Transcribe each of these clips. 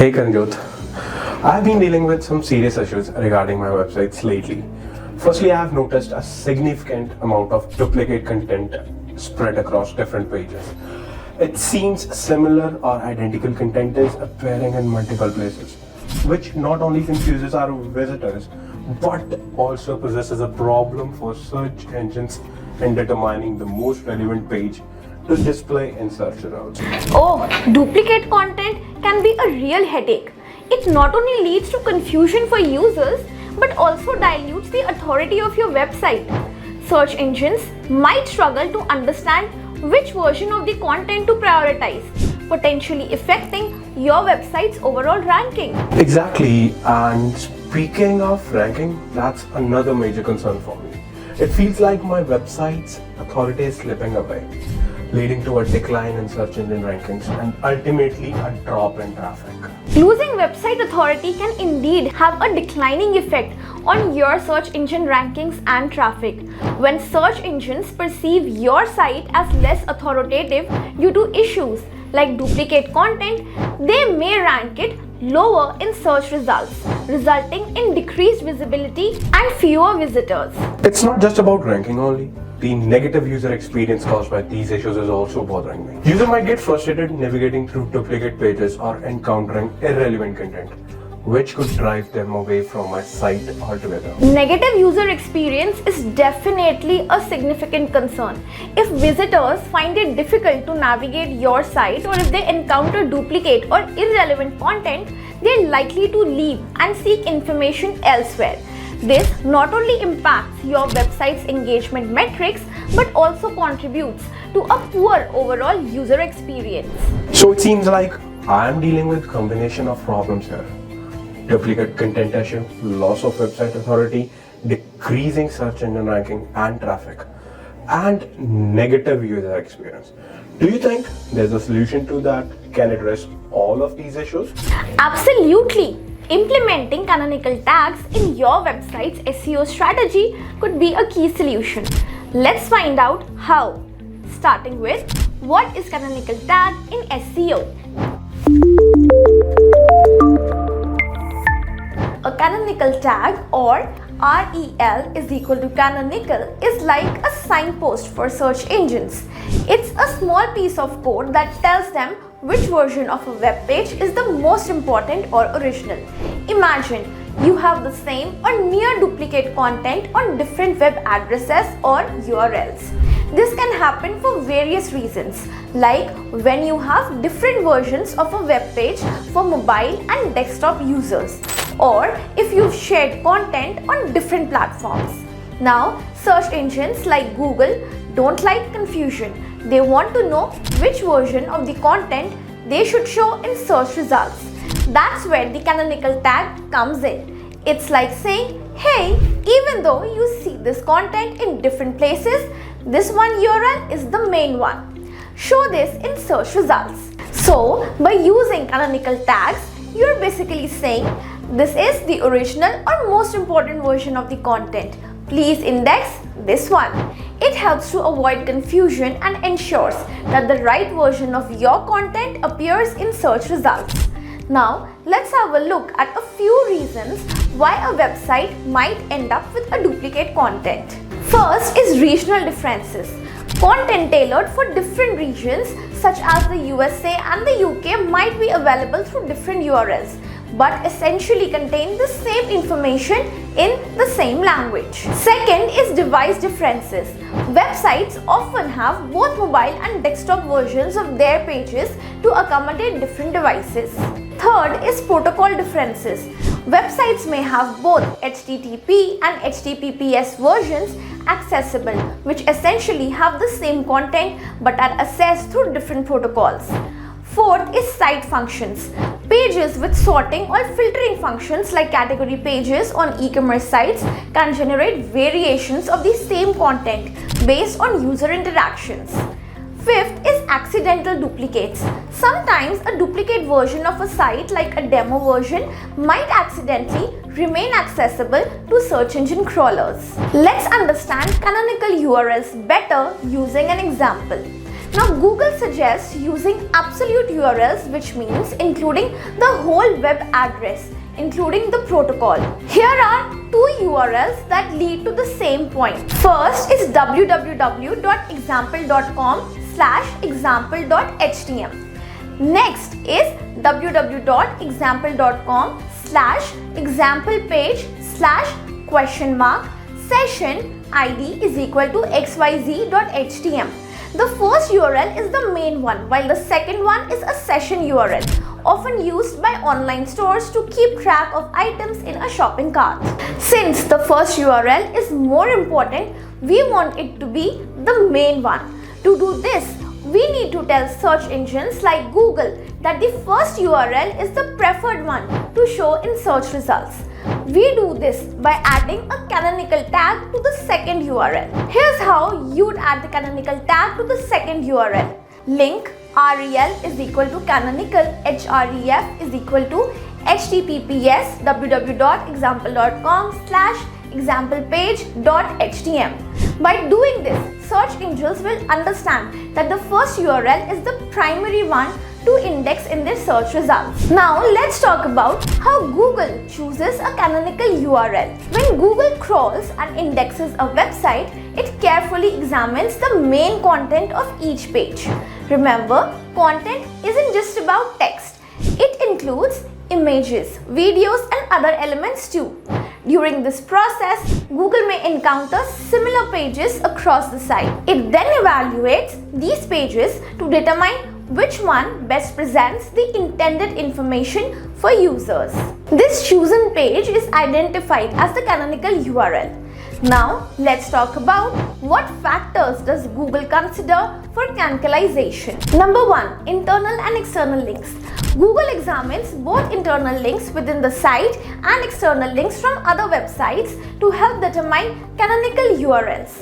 Hey Kanjot, I've been dealing with some serious issues regarding my websites lately. Firstly, I have noticed a significant amount of duplicate content spread across different pages. It seems similar or identical content is appearing in multiple places, which not only confuses our visitors but also possesses a problem for search engines in determining the most relevant page to display in search results. Oh, duplicate content can be a real headache. It not only leads to confusion for users but also dilutes the authority of your website. Search engines might struggle to understand which version of the content to prioritize, potentially affecting your website's overall ranking. Exactly, and speaking of ranking, that's another major concern for me. It feels like my website's authority is slipping away, leading to a decline in search engine rankings and ultimately a drop in traffic. Losing website authority can indeed have a declining effect on your search engine rankings and traffic. When search engines perceive your site as less authoritative due to issues like duplicate content, they may rank it lower in search results, resulting in decreased visibility and fewer visitors. It's not just about ranking only. The negative user experience caused by these issues is also bothering me. Users might get frustrated navigating through duplicate pages or encountering irrelevant content, which could drive them away from my site altogether. Negative user experience is definitely a significant concern. If visitors find it difficult to navigate your site, or if they encounter duplicate or irrelevant content, they're likely to leave and seek information elsewhere. This not only impacts your website's engagement metrics but also contributes to a poor overall user experience. So it seems like I am dealing with a combination of problems here. Duplicate content issue, loss of website authority, decreasing search engine ranking and traffic, and negative user experience. Do you think there's a solution to that can address all of these issues? Absolutely! Implementing canonical tags in your website's SEO strategy could be a key solution. Let's find out how. Starting with, what is canonical tag in SEO? A canonical tag, or REL is equal to canonical, is like a signpost for search engines. It's a small piece of code that tells them which version of a web page is the most important or original. Imagine you have the same or near duplicate content on different web addresses or URLs. This can happen for various reasons, like when you have different versions of a web page for mobile and desktop users, or if you've shared content on different platforms. Now, search engines like Google don't like confusion. They want to know which version of the content they should show in search results. That's where the canonical tag comes in. It's like saying, hey, even though you see this content in different places, this one URL is the main one. Show this in search results. So, by using canonical tags, you're basically saying, this is the original or most important version of the content. Please index this one. It helps to avoid confusion and ensures that the right version of your content appears in search results. Now, let's have a look at a few reasons why a website might end up with a duplicate content. First is regional differences. Content tailored for different regions such as the USA and the UK might be available through different URLs, but essentially contain the same information in the same language. Second is device differences. Websites often have both mobile and desktop versions of their pages to accommodate different devices. Third is protocol differences. Websites may have both HTTP and HTTPS versions accessible, which essentially have the same content but are accessed through different protocols. Fourth is site functions. Pages with sorting or filtering functions like category pages on e-commerce sites can generate variations of the same content based on user interactions. Fifth is accidental duplicates. Sometimes a duplicate version of a site, like a demo version, might accidentally remain accessible to search engine crawlers. Let's understand canonical URLs better using an example. Now Google suggests using absolute URLs, which means including the whole web address, including the protocol. Here are two URLs that lead to the same point. First is www.example.com/example.htm. Next is www.example.com/example-page/?session ID is equal to xyz.htm. The first URL is the main one, while the second one is a session URL, often used by online stores to keep track of items in a shopping cart. Since the first URL is more important, we want it to be the main one. To do this, we need to tell search engines like Google that the first URL is the preferred one to show in search results. We do this by adding a canonical tag to the second URL. Here's how you'd add the canonical tag to the second URL. Link rel is equal to canonical href is equal to https www.example.com/example-page.htm. By doing this, search engines will understand that the first URL is the primary one to index in their search results. Now let's talk about how Google chooses a canonical URL. When Google crawls and indexes a website, it carefully examines the main content of each page. Remember, content isn't just about text. It includes images, videos, and other elements too. During this process, Google may encounter similar pages across the site. It then evaluates these pages to determine which one best presents the intended information for users. This chosen page is identified as the canonical URL. Now, let's talk about what factors does Google consider for canonicalization. Number 1. Internal and external links. Google examines both internal links within the site and external links from other websites to help determine canonical URLs.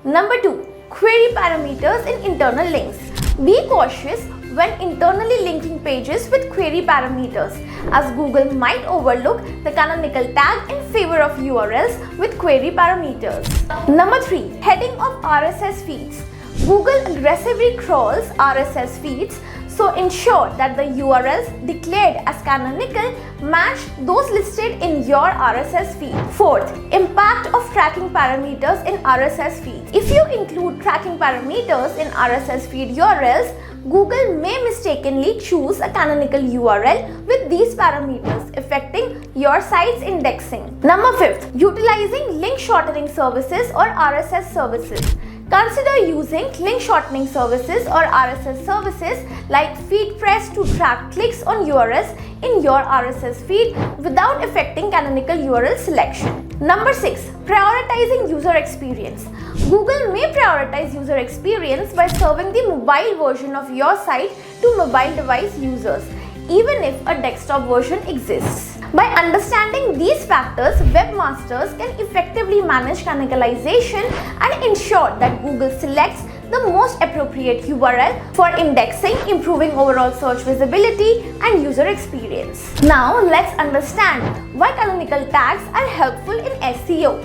Number 2. Query parameters in internal links. Be cautious when internally linking pages with query parameters, as Google might overlook the canonical tag in favor of URLs with query parameters. Number 3. Heading of RSS feeds. Google aggressively crawls RSS feeds, so ensure that the URLs declared as canonical match those listed in your RSS feed. 4th. Impact of tracking parameters in RSS feeds. If you include tracking parameters in RSS feed URLs, Google may mistakenly choose a canonical URL with these parameters, affecting your site's indexing. Number 5th. Utilizing link shortening services or RSS services. Consider using link shortening services or RSS services like FeedPress to track clicks on URLs in your RSS feed without affecting canonical URL selection. Number 6. Prioritizing user experience. Google may prioritize user experience by serving the mobile version of your site to mobile device users, even if a desktop version exists. By understanding these factors, webmasters can effectively manage canonicalization and ensure that Google selects the most appropriate URL for indexing, improving overall search visibility and user experience. Now let's understand why canonical tags are helpful in SEO.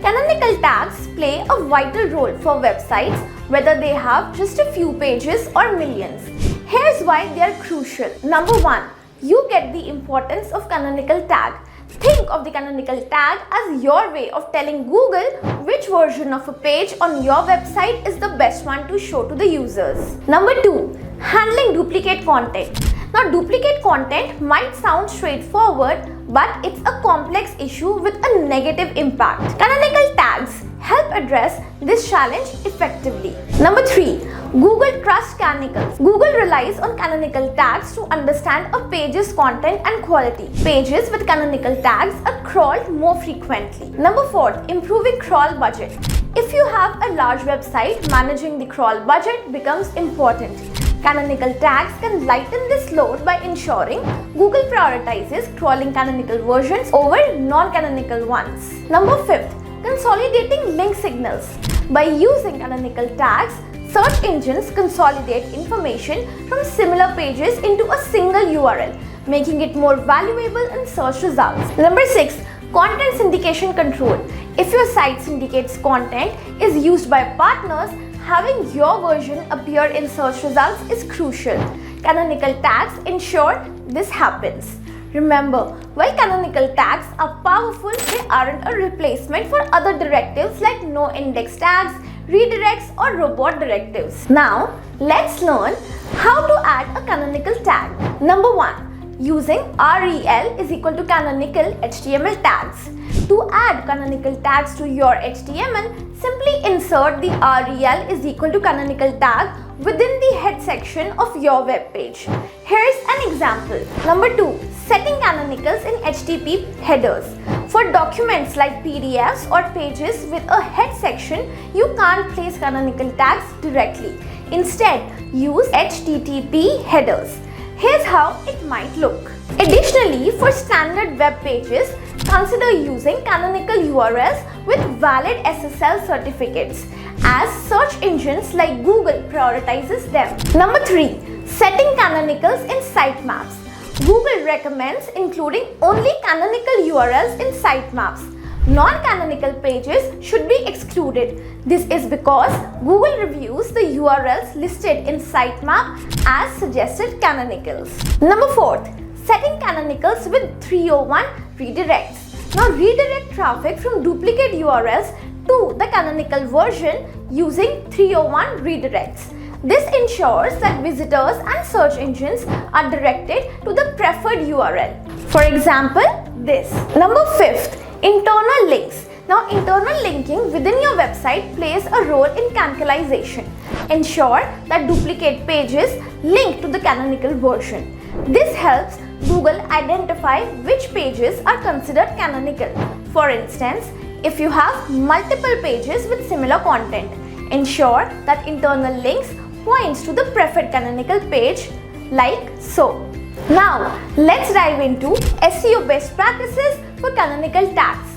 Canonical tags play a vital role for websites, whether they have just a few pages or millions. Here's why they are crucial. Number 1. You get the importance of canonical tag. Think of the canonical tag as your way of telling Google which version of a page on your website is the best one to show to the users. Number 2. Handling duplicate content. Now, duplicate content might sound straightforward, but it's a complex issue with a negative impact. Canonical tags help address this challenge effectively. Number 3. Google trusts canonicals. Google relies on canonical tags to understand a page's content and quality. Pages with canonical tags are crawled more frequently. Number 4. Improving crawl budget. If you have a large website, managing the crawl budget becomes important. Canonical tags can lighten this load by ensuring Google prioritizes crawling canonical versions over non-canonical ones. Number 5. Consolidating link signals. By using canonical tags, search engines consolidate information from similar pages into a single URL, making it more valuable in search results. Number 6. Content syndication control. If your site syndicates content is used by partners, having your version appear in search results is crucial. Canonical tags ensure this happens. Remember, while canonical tags are powerful, they aren't a replacement for other directives like no index tags, redirects or robot directives. Now, let's learn how to add a canonical tag. Number 1. Using rel is equal to canonical HTML tags. To add canonical tags to your HTML, simply insert the rel is equal to canonical tag within the head section of your web page. Here's an example. Number 2. Setting canonicals in HTTP headers. For documents like PDFs or pages with a head section, you can't place canonical tags directly. Instead, use HTTP headers. Here's how it might look. Additionally, for standard web pages, consider using canonical URLs with valid SSL certificates, as search engines like Google prioritizes them. Number 3. Setting canonicals in sitemaps. Google recommends including only canonical URLs in sitemaps. Non-canonical pages should be excluded. This is because Google reviews the URLs listed in sitemap as suggested canonicals. Number 4. Setting canonicals with 301 redirects. Now redirect traffic from duplicate URLs to the canonical version using 301 redirects. This ensures that visitors and search engines are directed to the preferred URL. For example, this. Number 5. Internal links. Now, internal linking within your website plays a role in canonicalization. Ensure that duplicate pages link to the canonical version. This helps Google identify which pages are considered canonical. For instance, if you have multiple pages with similar content, ensure that internal links points to the preferred canonical page like so. Now, let's dive into SEO best practices for canonical tags.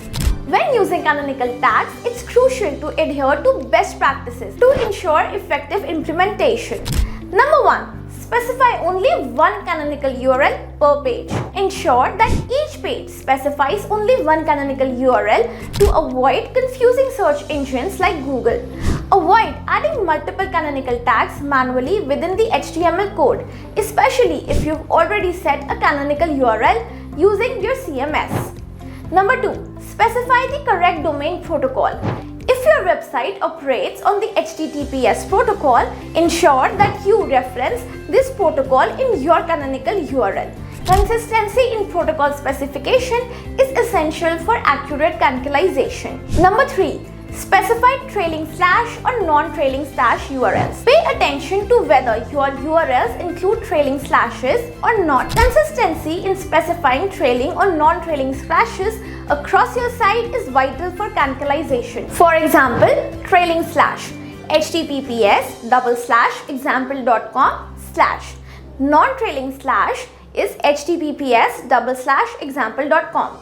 When using canonical tags, it's crucial to adhere to best practices to ensure effective implementation. Number 1. Specify only one canonical URL per page. Ensure that each page specifies only one canonical URL to avoid confusing search engines like Google. Avoid adding multiple canonical tags manually within the HTML code, especially if you've already set a canonical URL using your CMS. Number 2. Specify the correct domain protocol. If your website operates on the HTTPS protocol, ensure that you reference this protocol in your canonical URL. Consistency in protocol specification is essential for accurate canonicalization. Number 3. Specify trailing slash or non-trailing slash URLs. Pay attention to whether your URLs include trailing slashes or not. Consistency in specifying trailing or non-trailing slashes across your site is vital for canonicalization. For example, trailing slash https://example.com/ non-trailing slash is https://example.com.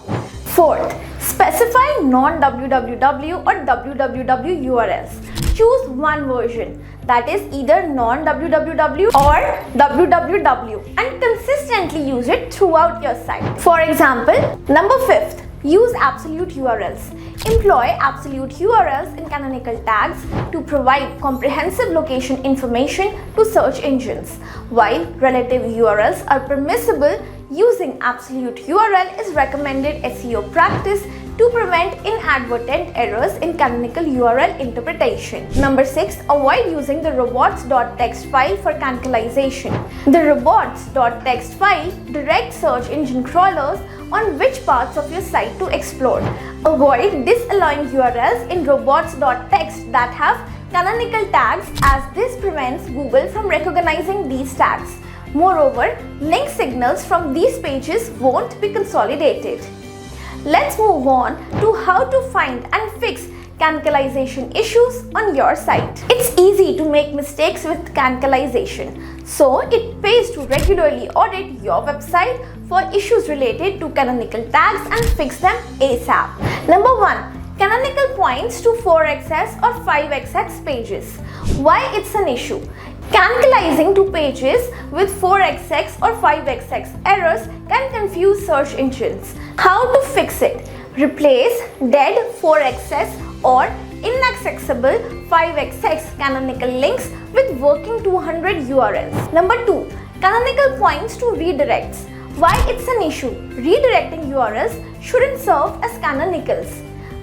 Fourth, specify non-www or www URLs. Choose one version, that is either non-www or www, and consistently use it throughout your site. For example, number 5th, use absolute URLs. Employ absolute URLs in canonical tags to provide comprehensive location information to search engines. While relative URLs are permissible, using absolute URL is recommended SEO practice to prevent inadvertent errors in canonical URL interpretation. Number 6, avoid using the robots.txt file for canonicalization. The robots.txt file directs search engine crawlers on which parts of your site to explore. Avoid disallowing URLs in robots.txt that have canonical tags, as this prevents Google from recognizing these tags. Moreover, link signals from these pages won't be consolidated. Let's move on to how to find and fix canonicalization issues on your site. It's easy to make mistakes with canonicalization, so it pays to regularly audit your website for issues related to canonical tags and fix them ASAP. Number 1. Canonical points to 4xx or 5xx pages. Why it's an issue? Canonicalizing to pages with 4xx or 5xx errors can confuse search engines. How to fix it? Replace dead 4xx or inaccessible inaccessible 𝐓𝐈𝐌𝐄𝐒 canonical links with working 200 URLs. Number 2. Canonical points to redirects. Why it's an issue? Redirecting URLs shouldn't serve as canonicals.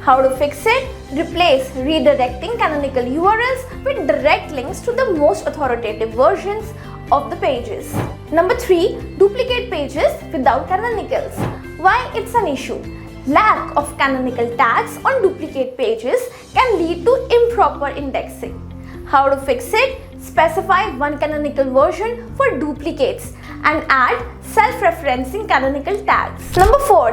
How to fix it? Replace redirecting canonical URLs with direct links to the most authoritative versions of the pages. Number 3. Duplicate pages without canonicals. Why it's an issue? Lack of canonical tags on duplicate pages can lead to improper indexing. How to fix it? Specify one canonical version for duplicates and add self-referencing canonical tags. Number 4.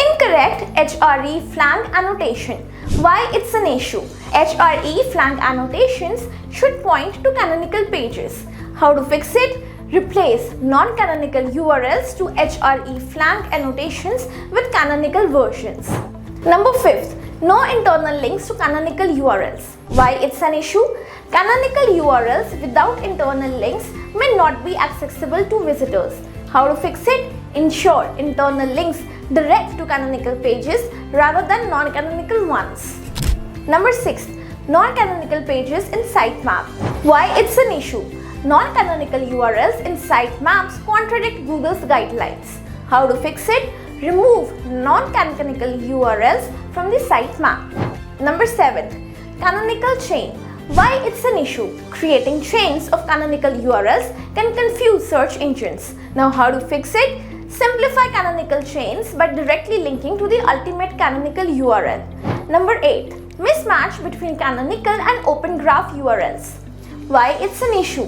Incorrect ℏ/flank annotation. Why it's an issue? ℏ/flank annotations should point to canonical pages. How to fix it? Replace non-canonical URLs to ℏ/flank annotations with canonical versions. Number 5. No internal links to canonical URLs. Why it's an issue? Canonical URLs without internal links may not be accessible to visitors. How to fix it? Ensure internal links direct to canonical pages rather than non-canonical ones. Number 6. Non-canonical pages in sitemap. Why it's an issue? Non-canonical URLs in sitemaps contradict Google's guidelines. How to fix it? Remove non-canonical URLs from the sitemap. Number 7. Canonical chain. Why it's an issue? Creating chains of canonical URLs can confuse search engines. Now how to fix it? Simplify canonical chains by directly linking to the ultimate canonical URL. Number 8. Mismatch between canonical and open graph URLs. Why it's an issue?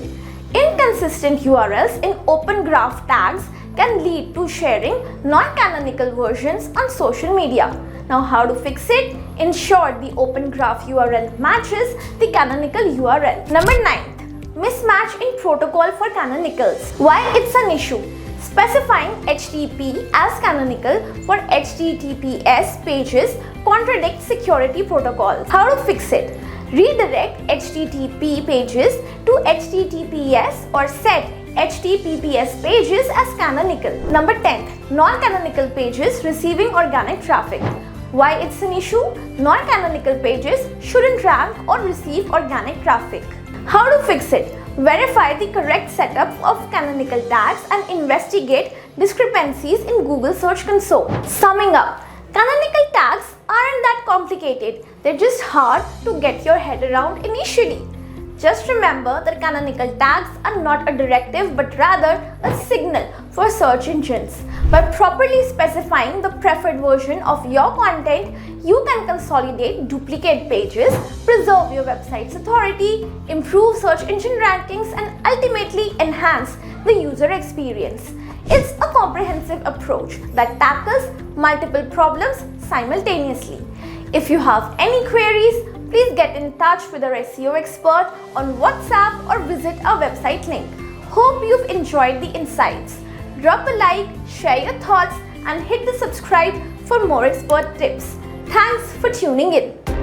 Inconsistent URLs in open graph tags can lead to sharing non-canonical versions on social media. Now how to fix it? Ensure the open graph URL matches the canonical URL. Number 9. Mismatch in protocol for canonicals. Why it's an issue? Specifying HTTP as canonical for HTTPS pages contradicts security protocols. How to fix it? Redirect HTTP pages to HTTPS or set HTTPS pages as canonical. Number 10. Non-canonical pages receiving organic traffic. Why it's an issue? Non-canonical pages shouldn't rank or receive organic traffic. How to fix it? Verify the correct setup of canonical tags and investigate discrepancies in Google Search Console. Summing up, canonical tags aren't that complicated. They're just hard to get your head around initially. Just remember that canonical tags are not a directive but rather a signal for search engines. By properly specifying the preferred version of your content, you can consolidate duplicate pages, preserve your website's authority, improve search engine rankings, and ultimately enhance the user experience. It's a comprehensive approach that tackles multiple problems simultaneously. If you have any queries, please get in touch with our SEO expert on WhatsApp or visit our website link. Hope you've enjoyed the insights. Drop a like, share your thoughts, and hit the subscribe for more expert tips. Thanks for tuning in.